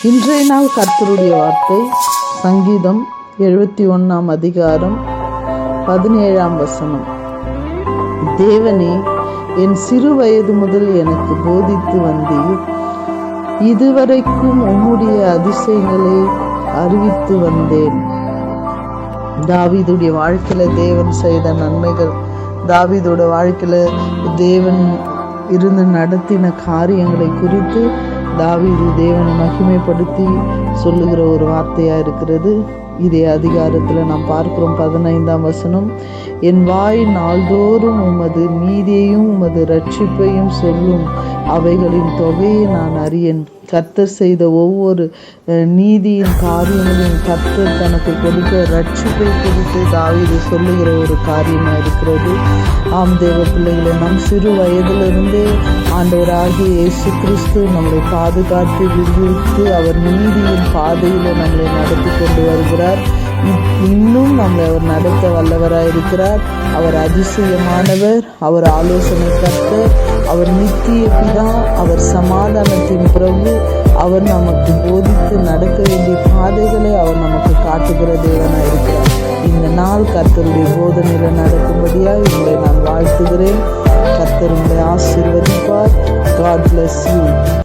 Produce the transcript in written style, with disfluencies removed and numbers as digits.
இன்றைய நாள் கர்த்தருடைய வார்த்தை சங்கீதம் 71 அதிகாரம் 17 தேவனே, என் சிறு வயது முதல் எனக்கு போதித்து வந்தீர். இதுவரைக்கும் உம்முடைய அதிசயங்களை அறிவித்து வந்தேன். தாவீதுடைய வாழ்க்கையில தேவன் செய்த நன்மைகள், தாவீதோட வாழ்க்கையில தேவன் இருந்து நடத்தின காரியங்களை குறித்து தாவீது தேவனை மகிமைப்படுத்தி சொல்லுகிற ஒரு வார்த்தையா இருக்கிறது. இதே அதிகாரத்துல நாம் பார்க்கிறோம் 15 என் வாய் நாள்தோறும் உமது நீதியையும் உமது ரட்சிப்பையும் சொல்லும், அவைகளின் தொகையை நான் அறியேன். கர்த்தர் செய்த ஒவ்வொரு நீதியின் காரியங்களையும் கர்த்தர் தனக்கு கொடுத்த ரட்சிப்பை குறித்து தாவீது சொல்லுகிற ஒரு காரியமா இருக்கிறது. ஆம் தேவ பிள்ளைகளை, நம் சிறு வயதிலிருந்தே ஆண்டவராகிய இயேசு கிறிஸ்து நம்மளை பாதுகாத்து விடுவித்து அவர் நீதியின் பாதையில நம்மளை நடத்தி கொண்டு வருகிறார். இன்னும் நம்மளை அவர் நடத்த வல்லவராய் இருக்கிறார். அவர் அதிசயமானவர், அவர் ஆலோசனை கர்த்தர், அவர் நித்திய பிதா, அவர் சமாதானத்தின் பிரபு. அவர் நமக்கு போதித்து நடக்க வேண்டிய பாதைகளை அவர் நமக்கு காட்டுகிற தேவனாய் இருக்கிறார். இந்த நாள் கர்த்தருடைய போதனையில நடக்கும்படியாக உங்களை நான் வாழ்த்துகிறேன். கர்த்தர் உங்களை ஆசீர்வதிப்பார். God bless you.